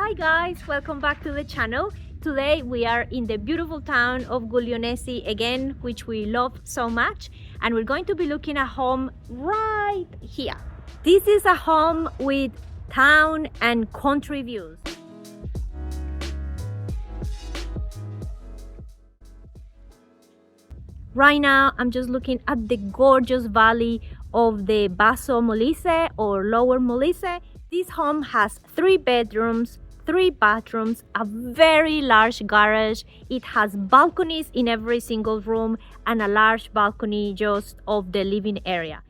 Hi guys, welcome back to the channel. Today we are in the beautiful town of Guglionesi again, which we love so much, and we're going to be looking at a home right here. This is a home with town and country views. Right now I'm just looking at the gorgeous valley of the Basso Molise or Lower Molise. This home has 3 bedrooms, 3 bathrooms, a very large garage. It has balconies in every single room and a large balcony just of the living area.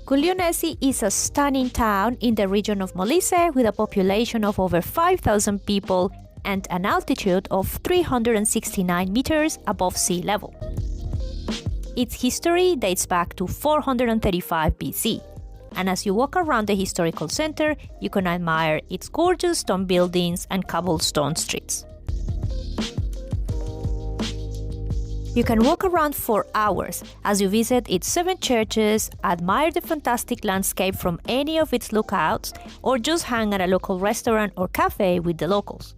Guglionesi is a stunning town in the region of Molise with a population of over 5,000 people and an altitude of 369 meters above sea level. Its history dates back to 435 BC, and as you walk around the historical center, you can admire its gorgeous stone buildings and cobblestone streets. You can walk around for hours as you visit its 7 churches, admire the fantastic landscape from any of its lookouts, or just hang at a local restaurant or cafe with the locals.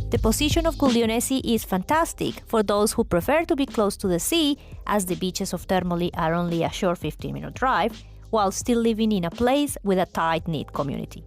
The position of Guglionesi is fantastic for those who prefer to be close to the sea, as the beaches of Termoli are only a short 15-minute drive, while still living in a place with a tight-knit community.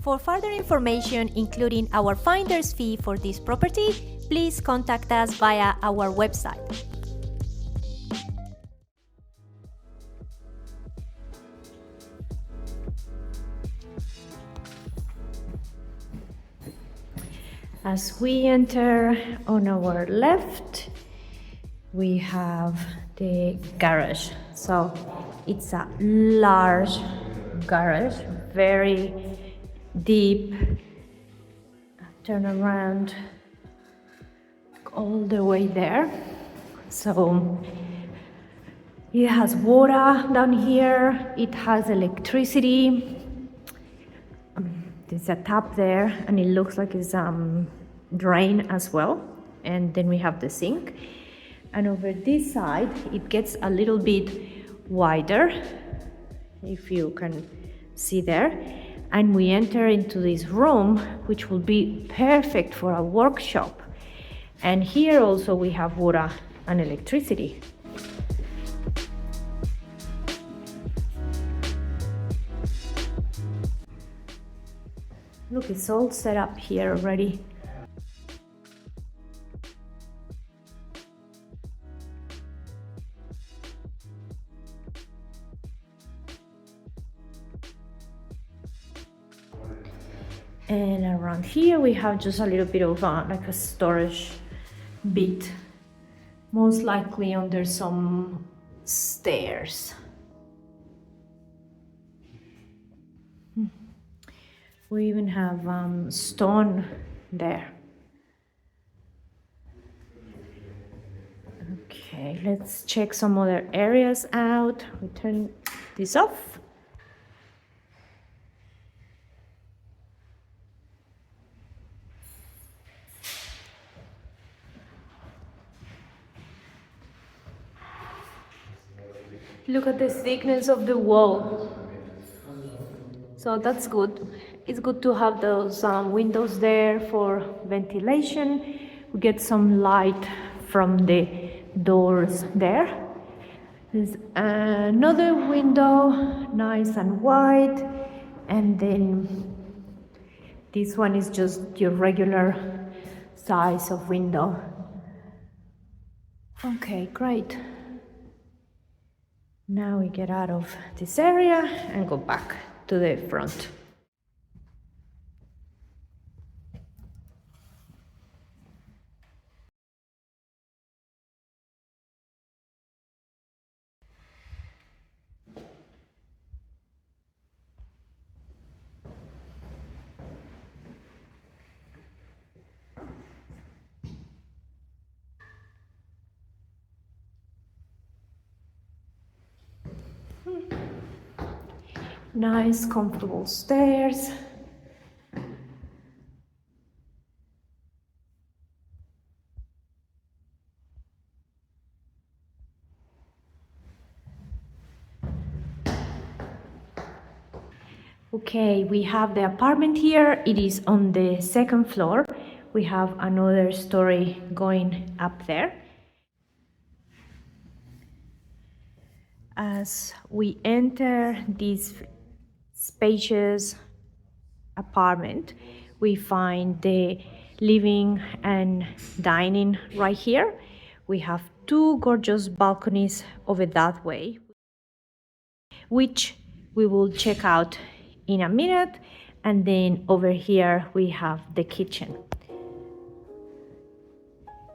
For further information, including our finder's fee for this property, please contact us via our website. As we enter on our left, we have the garage. So it's a large garage, very deep. Turn around all the way there. So it has water down here, it has electricity. There's a tap there and it looks like it's drain as well, and then we have the sink, and over this side it gets a little bit wider, if you can see there. And we enter into this room, which will be perfect for a workshop. And here also we have water and electricity. Look, it's all set up here already. And around here we have just a little bit of like a storage bit, most likely under some stairs. We even have stone there. Okay, let's check some other areas out. We turn this off. Look at the thickness of the wall. So that's good. It's good to have those windows there for ventilation. We get some light from the doors there. There's another window, nice and wide. And then this one is just your regular size of window. Okay, great. Now we get out of this area and go back to the front. Nice, comfortable stairs. Okay, we have the apartment here. It is on the second floor. We have another story going up there. As we enter this spacious apartment, we find the living and dining right here. We have two gorgeous balconies over that way, which we will check out in a minute. And then over here we have the kitchen.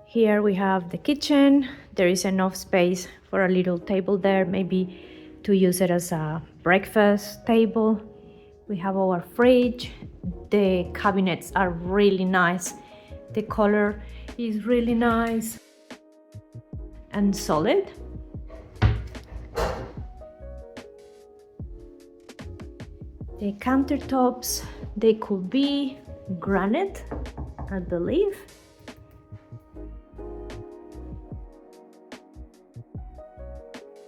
Here we have the kitchen. There is enough space for a little table there, maybe to use it as a breakfast table. We have our fridge. The cabinets are really nice. The color is really nice and solid. The countertops, they could be granite, I believe.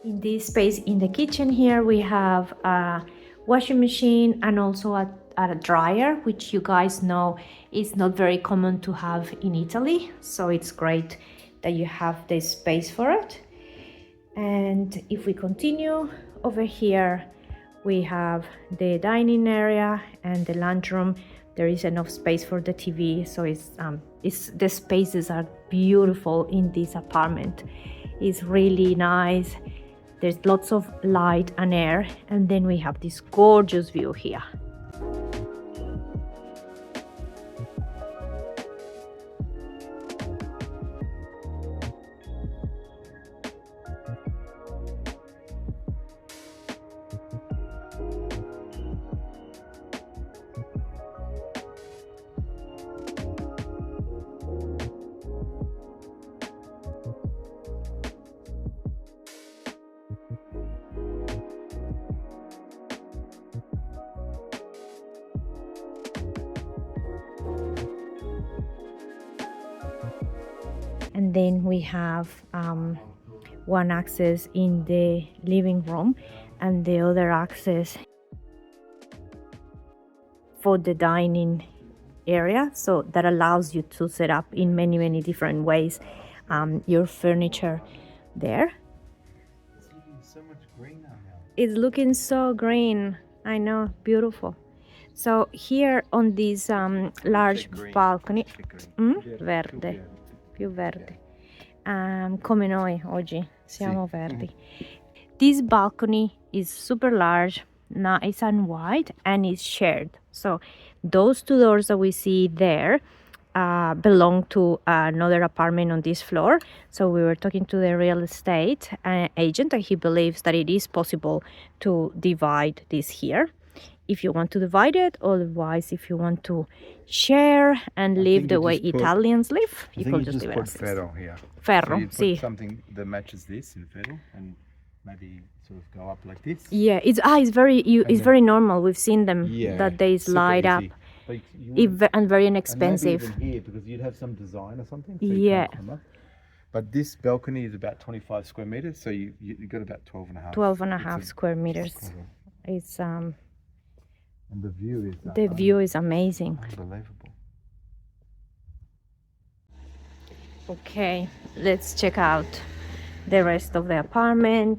In this space in the kitchen here, we have a washing machine and also a dryer, which you guys know is not very common to have in Italy. So it's great that you have this space for it. And if we continue over here, we have the dining area and the lunch room. There is enough space for the TV, so the spaces are beautiful in this apartment. It's really nice. There's lots of light and air, and then we have this gorgeous view here. And then we have one access in the living room and the other access for the dining area, so that allows you to set up in many different ways your furniture there. It's looking so much greener now. It's looking so green. I know, beautiful. So here on this large balcony, verde, più verde, come noi oggi siamo verdi. This balcony is super large, nice and wide, and is shared. So those two doors that we see there belong to another apartment on this floor. So we were talking to the real estate agent, and he believes that it is possible to divide this here if you want to divide it. Otherwise, if you want to share and live the way Italians live, you can just leave it as this. Ferro here. Ferro, so you put sì. something that matches this in ferro and maybe sort of go up like this. Yeah, it's very normal. We've seen them that they slide up. Like And very inexpensive. And maybe even here, because you'd have some design or something. So Yeah. But this balcony is about 25 square meters, so you got about 12 and a half. 12 and a half square meters. It's and the view is the view is amazing. unbelievable. Okay, let's check out the rest of the apartment.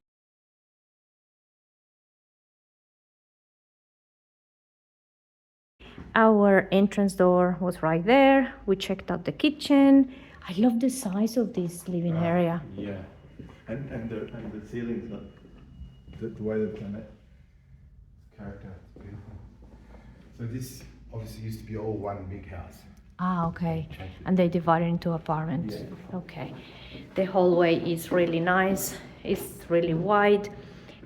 Our entrance door was right there. We checked out the kitchen. I love the size of this living area. Yeah, and the ceiling's got the way they've done it. Character, it's beautiful. So this obviously used to be all one big house. Ah, okay. And they divided into apartments. Yeah. Okay. The hallway is really nice. It's really wide.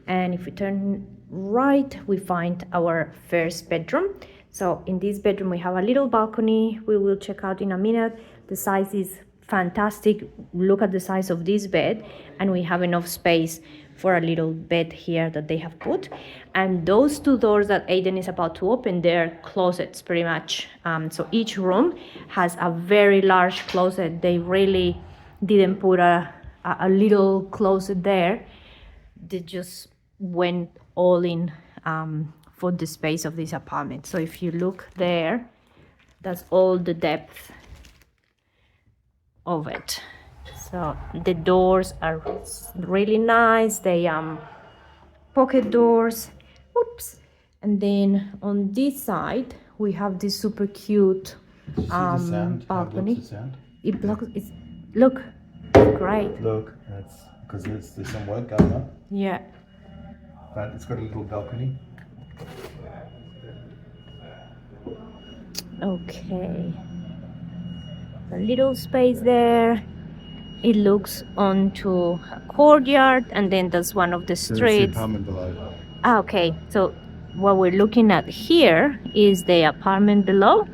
And if we turn right, we find our first bedroom. So in this bedroom, we have a little balcony. We will check out in a minute. The size is fantastic. Look at the size of this bed. And we have enough space for a little bed here that they have put. And those two doors that Aiden is about to open, they're closets pretty much. So each room has a very large closet. They really didn't put a little closet there. They just went all in for the space of this apartment. So if you look there, that's all the depth of it. So the doors are really nice. They pocket doors. Oops. And then on this side we have this super cute balcony. It blocks. It's look, it's great. Look, that's because there's some work going on. Yeah. But it's got a little balcony. Okay. A little space there. It looks onto a courtyard, and then there's one of the streets. There's the apartment below. Ah, okay. So what we're looking at here is the apartment below,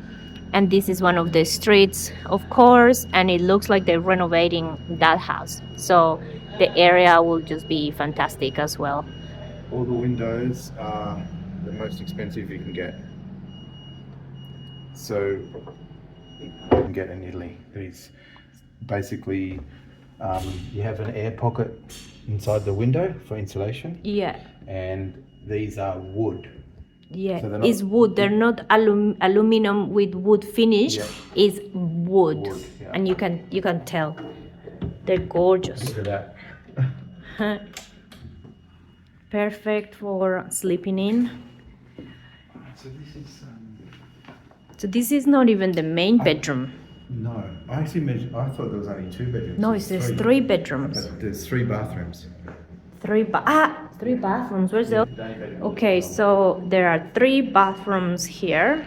and this is one of the streets, of course, and it looks like they're renovating that house. So the area will just be fantastic as well. All the windows are the most expensive you can get. So you can get in Italy. These basically you have an air pocket inside the window for insulation. Yeah. And these are wood. Yeah, So it's wood. They're not aluminum with wood finish. Yeah. It's wood, Yeah. and you can tell. They're gorgeous. Look at that. Perfect for sleeping in. So this is not even the main bedroom. No, I thought there was only 2 bedrooms. No, there's 3 bedrooms. But there's 3 bathrooms. 3 bathrooms. Where's the? Okay, so there are 3 bathrooms here.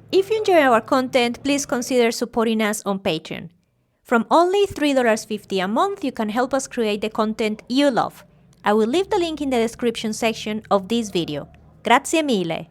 If you enjoy our content, please consider supporting us on Patreon. From only $3.50 a month, you can help us create the content you love. I will leave the link in the description section of this video. Grazie mille!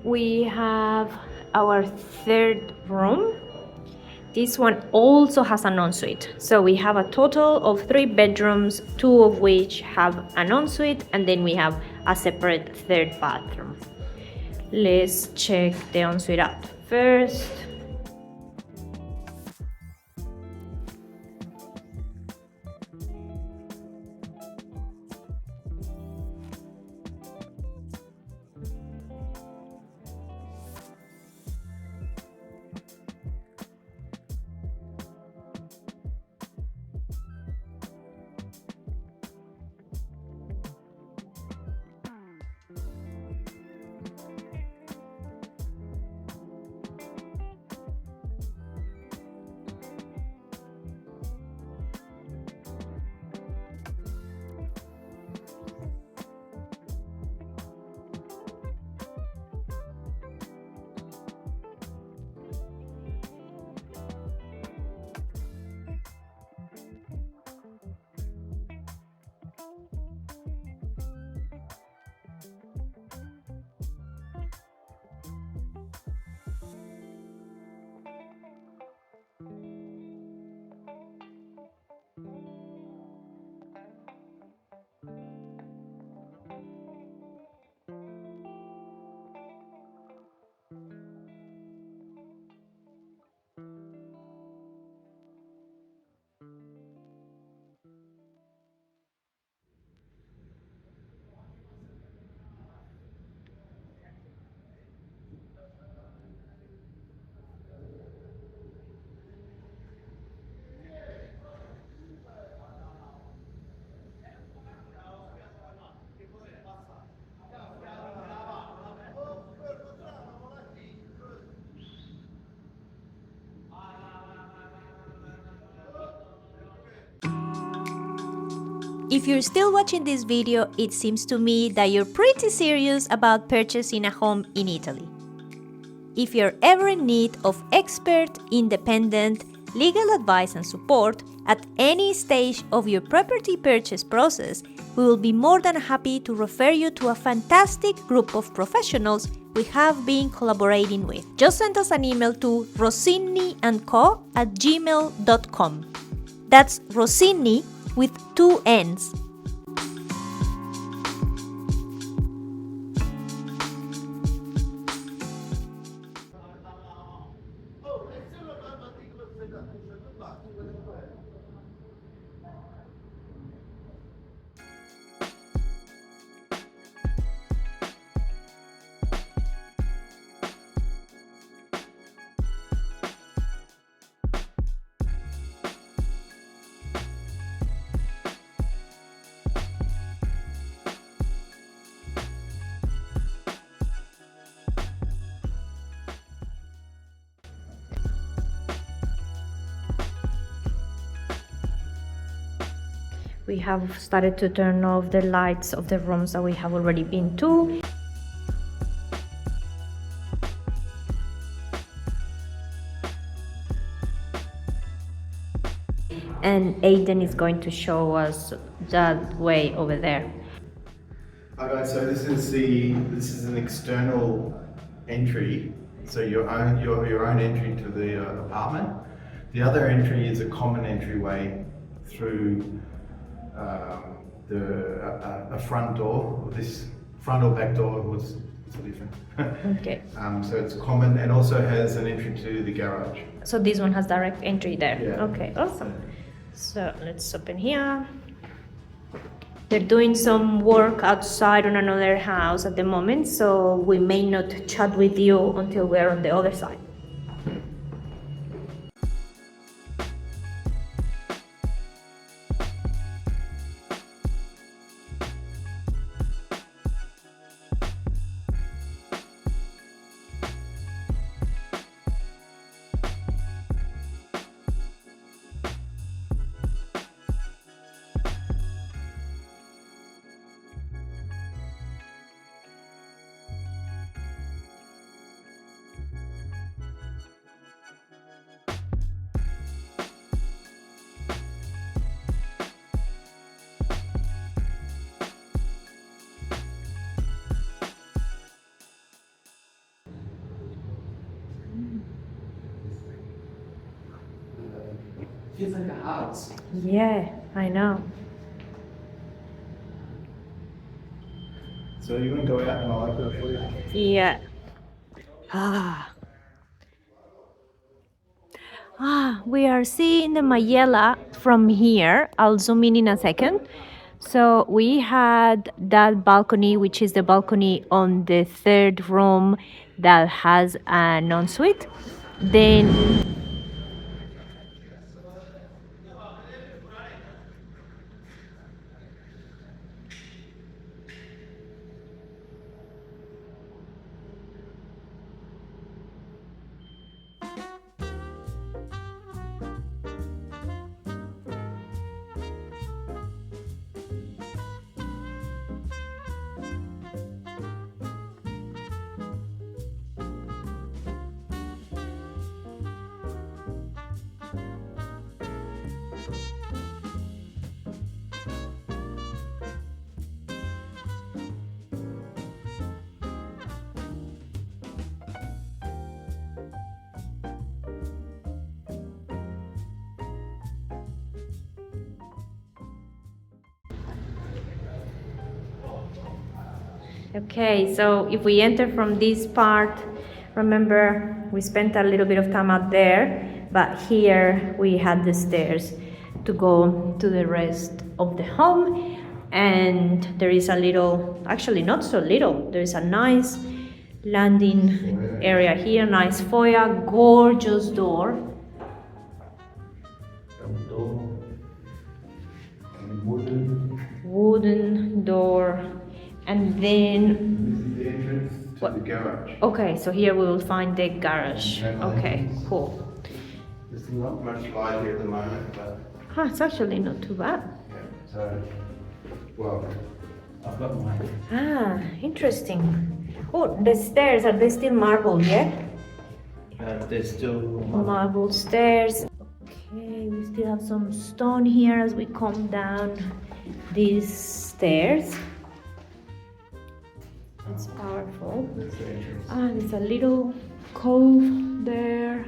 We have our third room. This one also has an ensuite. So we have a total of 3 bedrooms, 2 of which have an ensuite, and then we have a separate third bathroom. Let's check the ensuite out first. If you're still watching this video, it seems to me that you're pretty serious about purchasing a home in Italy. If you're ever in need of expert, independent, legal advice and support at any stage of your property purchase process, we will be more than happy to refer you to a fantastic group of professionals we have been collaborating with. Just send us an email to rossiniandco@gmail.com. That's Rossini with 2 N's. We have started to turn off the lights of the rooms that we have already been to. and Aiden is going to show us that way over there. Hi guys, so this is an external entry, so your own entry to the apartment. The other entry is a common entryway through a front door. This front or back door was different. Okay. So it's common and also has an entry to the garage. So this one has direct entry there. Yeah. Okay, awesome. So let's open here. They're doing some work outside on another house at the moment, so we may not chat with you until we're on the other side. Feels like a house. Yeah, I know. So you want to go out and I'll open it for you? Yeah. We are seeing the Mayela from here. I'll zoom in a second. So we had that balcony, which is the balcony on the third room that has an ensuite. Then okay, so if we enter from this part, remember we spent a little bit of time out there, but here we had the stairs to go to the rest of the home. And there is a little, actually not so little, there is a nice landing area here, nice foyer, gorgeous door. Wooden door. And then, This is the entrance to the garage. okay, so here we will find the garage. Okay, cool. There's not much light here at the moment, but It's actually not too bad. yeah, so, well, I've got mine. Interesting. Oh, the stairs, are they still marble, yeah? There's still Marble stairs. Okay, we still have some stone here as we come down these stairs. It's powerful. That's the entrance. There's a little cove there.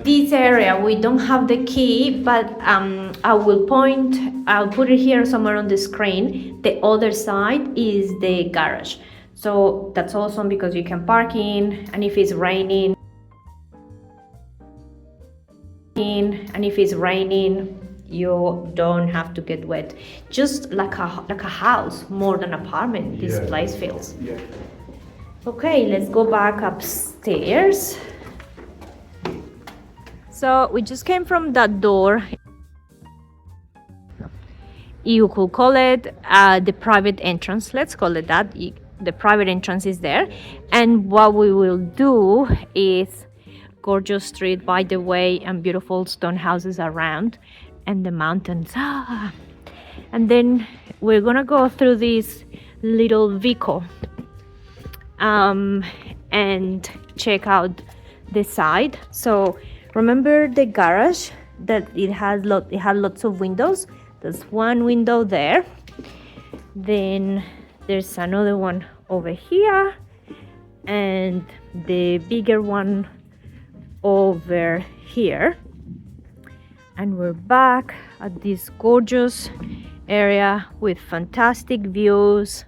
This area, we don't have the key, but I'll put it here somewhere on the screen. The other side is the garage. So that's awesome because you can park in, and if it's raining, you don't have to get wet. Just like a house, more than apartment, this Yeah. place feels. Yeah. Okay, let's go back upstairs. So we just came from that door. You could call it the private entrance. Let's call it that. The private entrance is there. And what we will do is gorgeous street, by the way, and beautiful stone houses around, and the mountains. And then we're gonna go through this little vico and check out the side. So remember the garage that it had lots of windows. There's one window there. Then there's another one over here, and the bigger one over here. And we're back at this gorgeous area with fantastic views.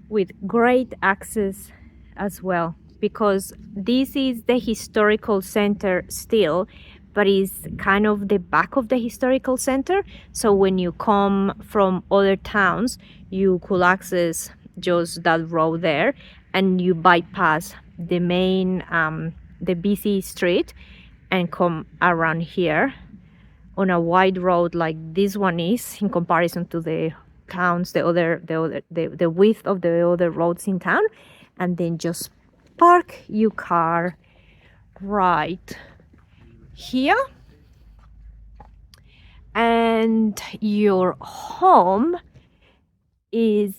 With great access as well, because this is the historical center still, but it's kind of the back of the historical center. So when you come from other towns, you could access just that road there, and you bypass the main, the busy street, and come around here on a wide road like this one is, in comparison to the towns, the width of the other roads in town. And then just park your car right here, and your home is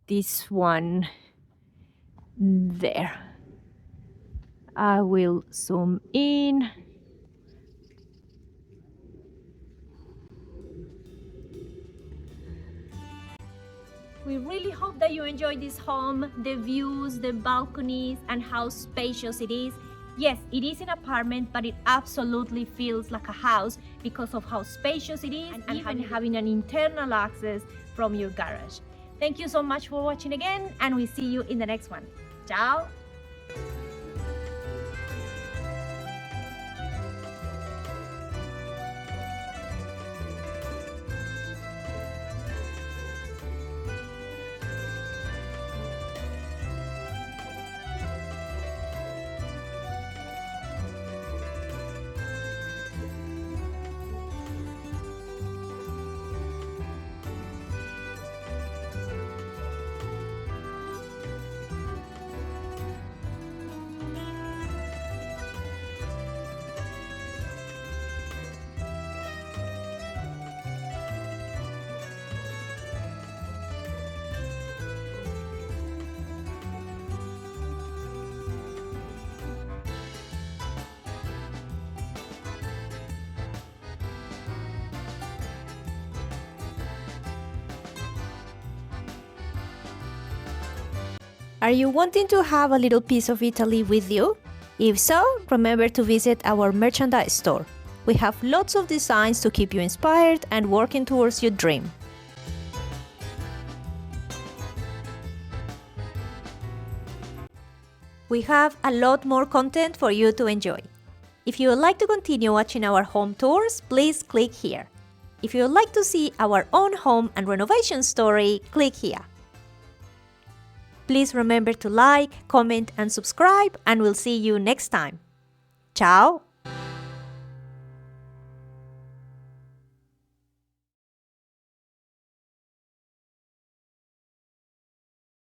this one there. I will zoom in. We really hope that you enjoyed this home, the views, the balconies, and how spacious it is. Yes, it is an apartment, but it absolutely feels like a house because of how spacious it is, and even having an internal access from your garage. Thank you so much for watching again, and we see you in the next one. Ciao! Are you wanting to have a little piece of Italy with you? If so, remember to visit our merchandise store. We have lots of designs to keep you inspired and working towards your dream. We have a lot more content for you to enjoy. If you would like to continue watching our home tours, please click here. If you would like to see our own home and renovation story, click here. Please remember to like, comment, and subscribe, and we'll see you next time. Ciao!